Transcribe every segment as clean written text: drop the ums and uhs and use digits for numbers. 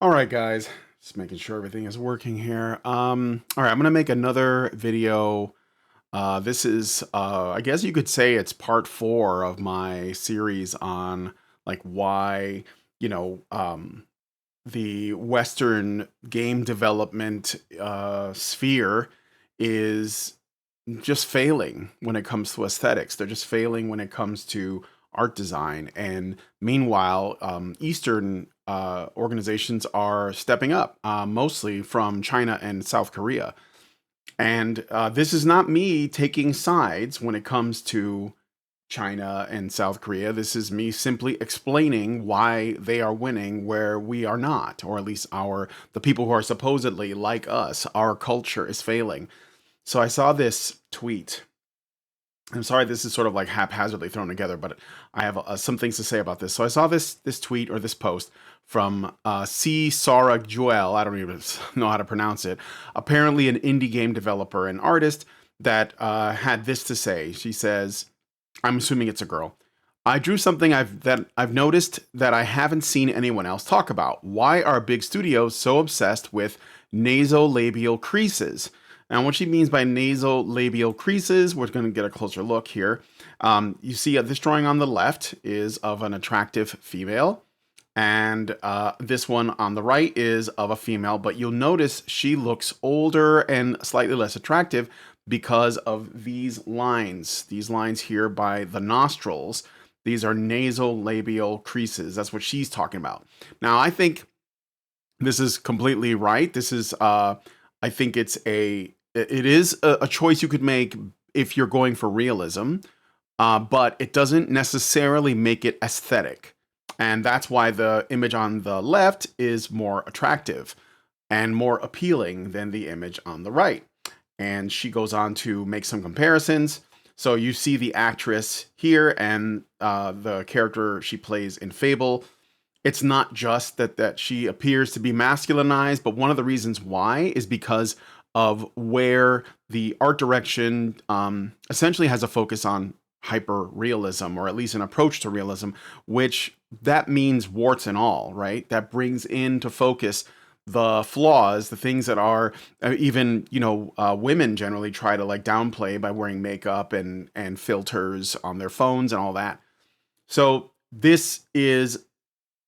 All right, guys, just making sure everything is working here. All right, I'm gonna make another video. This is, I guess you could say it's part four of my series on like why, you know, the Western game development sphere is just failing when it comes to aesthetics. They're just failing when it comes to art design. And meanwhile, Eastern organizations are stepping up, mostly from China and South Korea. And this is not me taking sides when it comes to China and South Korea. This is me simply explaining why they are winning where we are not, or at least the people who are supposedly like us, our culture is failing. So I saw this tweet. I'm sorry, this is sort of like haphazardly thrown together, but I have some things to say about this. So I saw this tweet or this post from C. Sarah Joel. I don't even know how to pronounce it. Apparently, an indie game developer and artist that had this to say. She says, "I'm assuming it's a girl. I drew something I've noticed that I haven't seen anyone else talk about. Why are big studios so obsessed with nasolabial creases?" Now, what she means by nasolabial creases, we're going to get a closer look here. You see this drawing on the left is of an attractive female, and this one on the right is of a female, but you'll notice she looks older and slightly less attractive because of these lines here by the nostrils. These are nasolabial creases. That's what she's talking about. Now, I think this is completely right. This is, I think it is a choice you could make if you're going for realism, but it doesn't necessarily make it aesthetic. And that's why the image on the left is more attractive and more appealing than the image on the right. And she goes on to make some comparisons. So you see the actress here and the character she plays in Fable. It's not just that she appears to be masculinized, but one of the reasons why is because of where the art direction essentially has a focus on hyper realism, or at least an approach to realism, which that means warts and all, right? That brings into focus the flaws, the things that are even, women generally try to like downplay by wearing makeup and filters on their phones and all that. So this is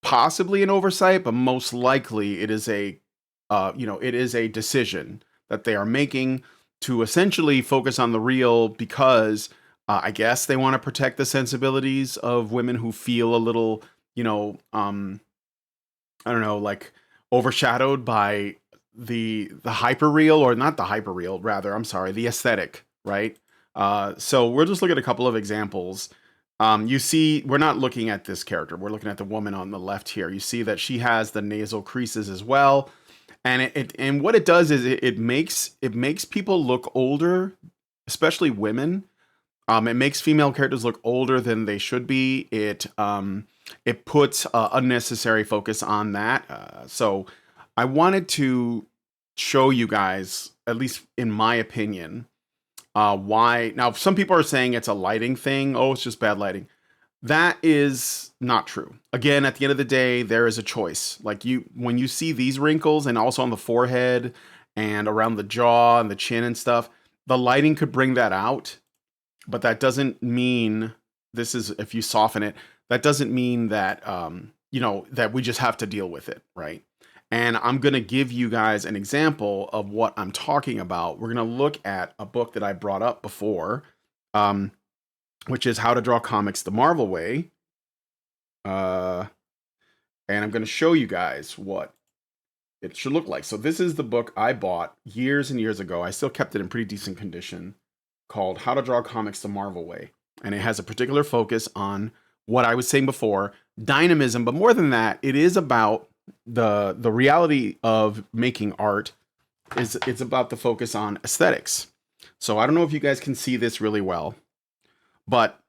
possibly an oversight, but most likely it is it is a decision that they are making to essentially focus on the real because I guess they want to protect the sensibilities of women who feel a little, I don't know, like overshadowed by the hyper real, or not the hyper real, rather, I'm sorry, the aesthetic, right? So we'll just look at a couple of examples. You see, we're not looking at this character. We're looking at the woman on the left here. You see that she has the nasal creases as well, and and what it does is it makes people look older, especially women. It makes female characters look older than they should be. It puts unnecessary focus on that. So I wanted to show you guys, at least in my opinion, why. Now, some people are saying it's a lighting thing. Oh, it's just bad lighting. That is not true. Again, at the end of the day, there is a choice. Like when you see these wrinkles and also on the forehead and around the jaw and the chin and stuff, the lighting could bring that out, but that doesn't mean this is, if you soften it, that doesn't mean that, that we just have to deal with it, right? And I'm going to give you guys an example of what I'm talking about. We're going to look at a book that I brought up before, which is How to Draw Comics the Marvel Way. And I'm going to show you guys what it should look like. So this is the book I bought years and years ago. I still kept it in pretty decent condition, called How to Draw Comics the Marvel Way. And it has a particular focus on what I was saying before, dynamism, but more than that, it is about the reality of making art. It's about the focus on aesthetics. So I don't know if you guys can see this really well, but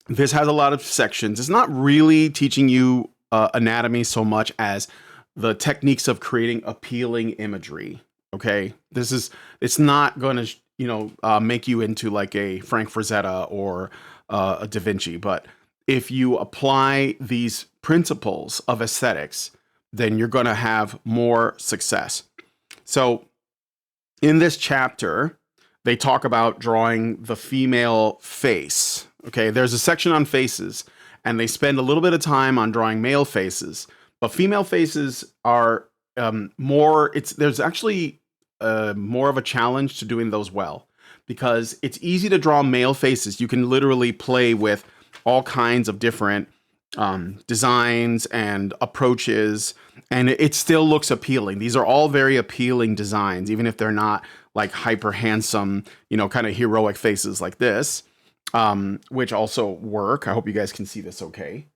this has a lot of sections. It's not really teaching you anatomy so much as the techniques of creating appealing imagery. Okay, it's not going to make you into like a Frank Frazetta or a Da Vinci, but if you apply these principles of aesthetics, then you're going to have more success. So in this chapter, they talk about drawing the female face. Okay, there's a section on faces, and they spend a little bit of time on drawing male faces. But female faces are more. There's actually more of a challenge to doing those well, because it's easy to draw male faces. You can literally play with all kinds of different designs and approaches, and it still looks appealing. These are all very appealing designs, even if they're not like hyper handsome, kind of heroic faces like this, which also work. I hope you guys can see this okay,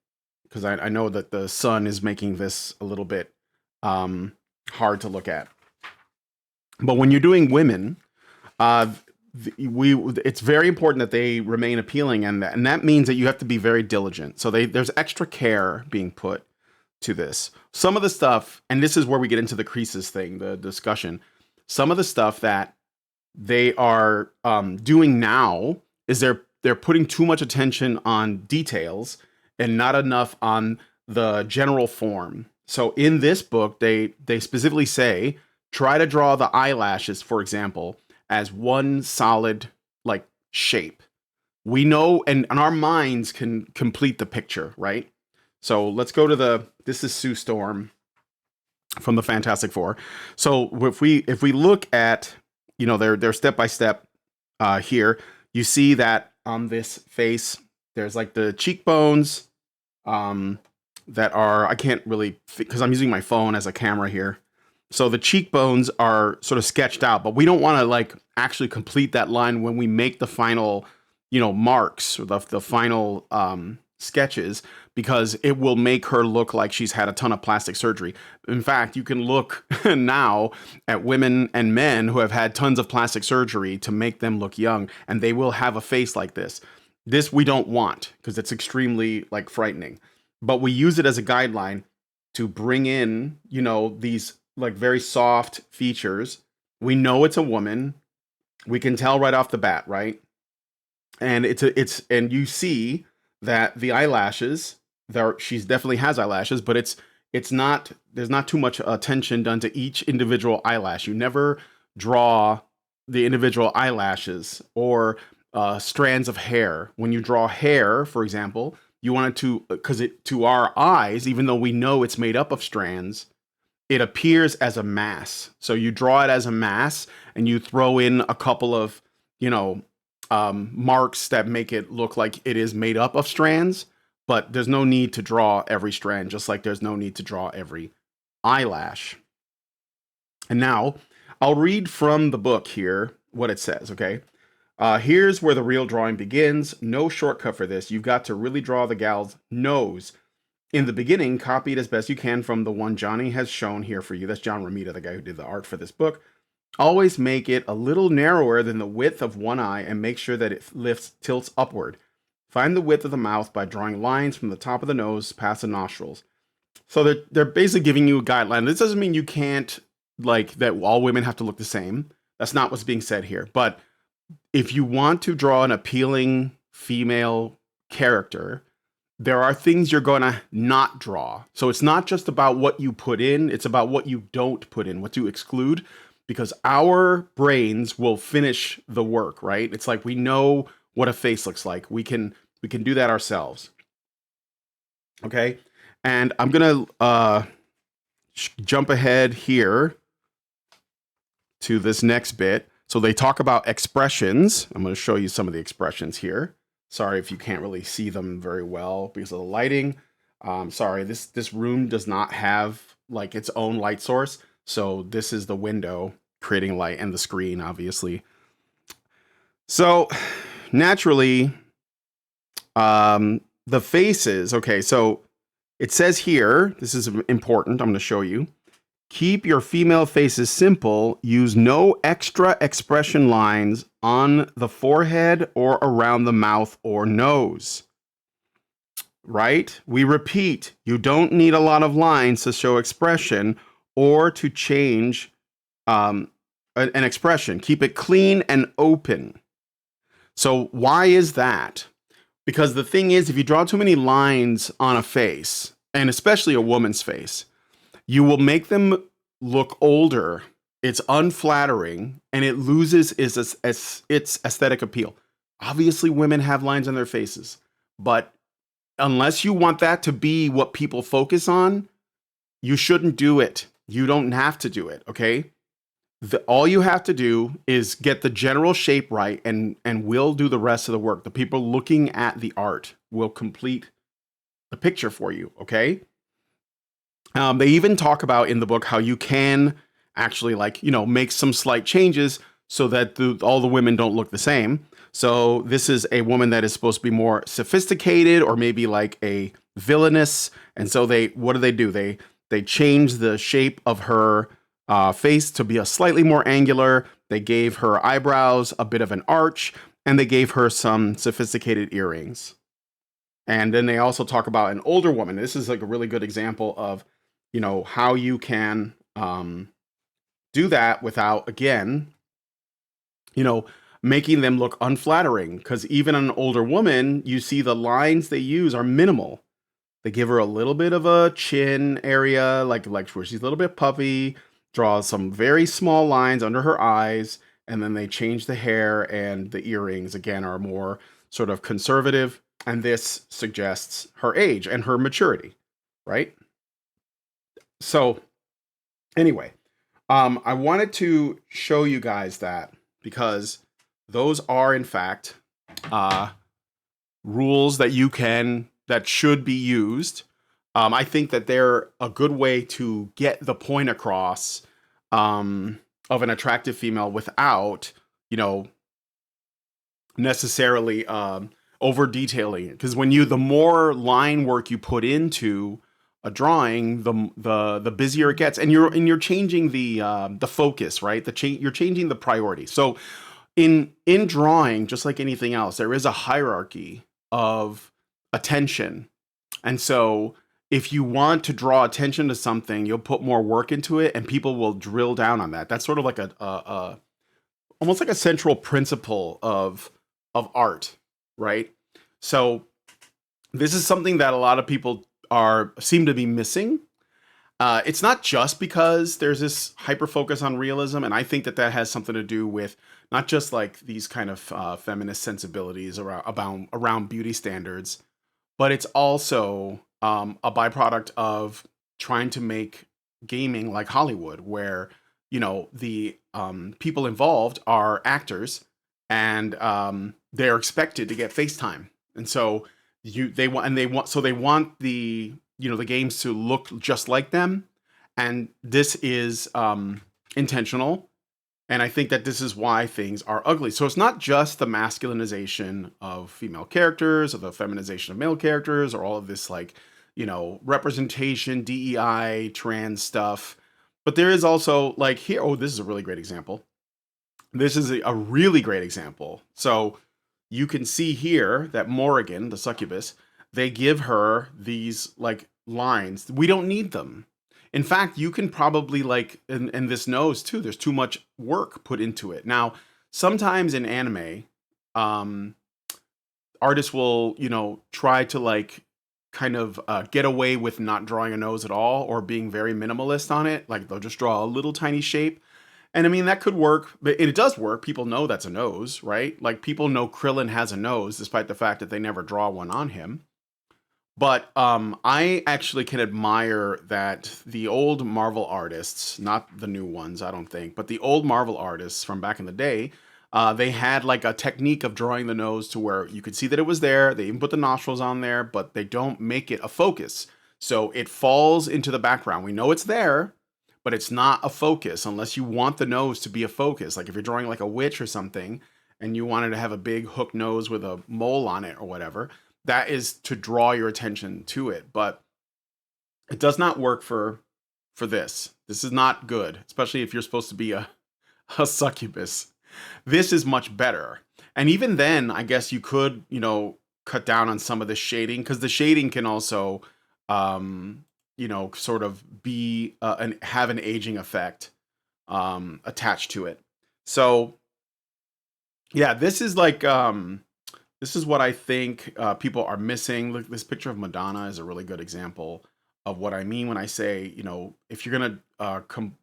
because I know that the sun is making this a little bit hard to look at. But when you're doing women, it's very important that they remain appealing, and that means that you have to be very diligent. So there's extra care being put to this. Some of the stuff, and this is where we get into the creases thing, the discussion. Some of the stuff that they are doing now is they're putting too much attention on details and not enough on the general form. So in this book, they specifically say, try to draw the eyelashes, for example, as one solid like shape. We know, and our minds can complete the picture, right? So let's go to this is Sue Storm from the Fantastic Four. So if we look at, their step by step here, you see that on this face, there's like the cheekbones that are, I can't really, because I'm using my phone as a camera here. So the cheekbones are sort of sketched out, but we don't want to like actually complete that line when we make the final, marks, or the final sketches, because it will make her look like she's had a ton of plastic surgery. In fact, you can look now at women and men who have had tons of plastic surgery to make them look young, and they will have a face like this. This we don't want, because it's extremely like frightening, but we use it as a guideline to bring in, these like very soft features. We know it's a woman. We can tell right off the bat, right? And and you see that the eyelashes, she definitely has eyelashes, but it's not, there's not too much attention done to each individual eyelash. You never draw the individual eyelashes or strands of hair. When you draw hair, for example, you want it to, because to our eyes, even though we know it's made up of strands, it appears as a mass. So you draw it as a mass, and you throw in a couple of, marks that make it look like it is made up of strands, but there's no need to draw every strand, just like there's no need to draw every eyelash. And now I'll read from the book here what it says, okay? Here's where the real drawing begins. No shortcut for this. You've got to really draw the gal's nose. In the beginning, copy it as best you can from the one Johnny has shown here for you. That's John Romita, the guy who did the art for this book. Always make it a little narrower than the width of one eye, and make sure that it tilts upward. Find the width of the mouth by drawing lines from the top of the nose past the nostrils. So they're basically giving you a guideline. This doesn't mean you can't, like, that all women have to look the same. That's not what's being said here. But if you want to draw an appealing female character, there are things you're going to not draw. So it's not just about what you put in, it's about what you don't put in, what you exclude, because our brains will finish the work, right? It's like we know what a face looks like. We can do that ourselves. Okay? And I'm going to jump ahead here to this next bit. So they talk about expressions. I'm going to show you some of the expressions here. Sorry if you can't really see them very well because of the lighting. Sorry, this room does not have like its own light source. So this is the window creating light, and the screen, obviously. So naturally, the faces, okay, so it says here, this is important, I'm going to show you. Keep your female faces simple. Use no extra expression lines on the forehead or around the mouth or nose. Right? We repeat, you don't need a lot of lines to show expression or to change an expression. Keep it clean and open. So why is that? Because the thing is, if you draw too many lines on a face, and especially a woman's face, You will make them look older. It's unflattering and it loses its aesthetic appeal. Obviously, women have lines on their faces, but unless you want that to be what people focus on, you shouldn't do it. You don't have to do it, okay? All you have to do is get the general shape right, and we'll do the rest of the work. The people looking at the art will complete the picture for you, okay? They even talk about in the book how you can actually, like, make some slight changes so that all the women don't look the same. So this is a woman that is supposed to be more sophisticated or maybe like a villainous. And so what do? They change the shape of her face to be a slightly more angular. They gave her eyebrows a bit of an arch, and they gave her some sophisticated earrings. And then they also talk about an older woman. This is like a really good example of, how you can do that without, again, making them look unflattering. Because even an older woman, you see the lines they use are minimal. They give her a little bit of a chin area, like where she's a little bit puffy, draw some very small lines under her eyes, and then they change the hair, and the earrings, again, are more sort of conservative. And this suggests her age and her maturity, right? So anyway, I wanted to show you guys that because those are, in fact, rules that should be used. I think that they're a good way to get the point across of an attractive female without, necessarily over detailing it. Because the more line work you put into a drawing, the busier it gets, and you're changing the focus, right? You're changing the priority. So in drawing, just like anything else, there is a hierarchy of attention. And so if you want to draw attention to something, you'll put more work into it, and people will drill down on that. That's sort of like a almost like a central principle of art, right? So this is something that a lot of people seem to be missing. It's not just because there's this hyper focus on realism, and I think that has something to do with not just like these kind of feminist sensibilities around beauty standards, but it's also a byproduct of trying to make gaming like Hollywood, where the people involved are actors, and they're expected to get FaceTime, and so they want the the games to look just like them, and this is intentional. And I think that this is why things are ugly. So it's not just the masculinization of female characters or the feminization of male characters or all of this representation, DEI, trans stuff. But there is also like here, this is a really great example. This is a really great example. So you can see here that Morrigan, the succubus, they give her these like lines. We don't need them. In fact, you can probably in this nose too, there's too much work put into it. Now, sometimes in anime, artists will, try to kind of get away with not drawing a nose at all or being very minimalist on it. Like they'll just draw a little tiny shape. And I mean, that could work, but it does work. People know that's a nose, right? Like people know Krillin has a nose, despite the fact that they never draw one on him. But I actually can admire that the old Marvel artists, not the new ones, I don't think, but the old Marvel artists from back in the day, they had like a technique of drawing the nose to where you could see that it was there. They even put the nostrils on there, but they don't make it a focus. So it falls into the background. We know it's there, but it's not a focus unless you want the nose to be a focus. Like if you're drawing like a witch or something and you wanted to have a big hook nose with a mole on it or whatever, that is to draw your attention to it. But it does not work for this. This is not good, especially if you're supposed to be a succubus. This is much better. And even then, I guess you could, cut down on some of the shading, because the shading can also, sort of be and have an aging effect attached to it. So yeah, this is like this is what I think people are missing. Look, this picture of Madonna is a really good example of what I mean when I say, you know, if you're gonna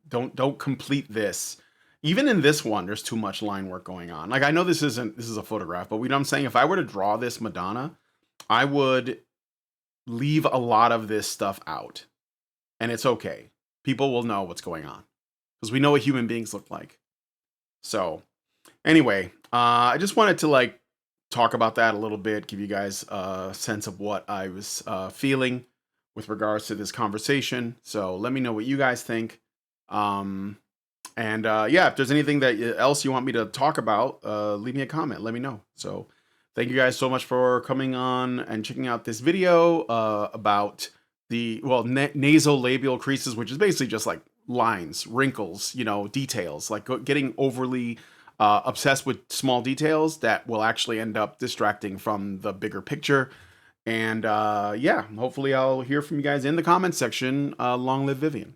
don't complete this. Even in this one, there's too much line work going on. Like I know this is a photograph, but you know what I'm saying? If I were to draw this Madonna, I would leave a lot of this stuff out. And it's okay. People will know what's going on because we know what human beings look like. So anyway, I just wanted to like talk about that a little bit, give you guys a sense of what I was feeling with regards to this conversation. So let me know what you guys think. And yeah, if there's anything that else you want me to talk about, leave me a comment. Let me know. So thank you guys so much for coming on and checking out this video about the, well, nasolabial creases, which is basically just like lines, wrinkles, you know, details, like getting overly obsessed with small details that will actually end up distracting from the bigger picture. And yeah, hopefully I'll hear from you guys in the comments section. Long live Vivian.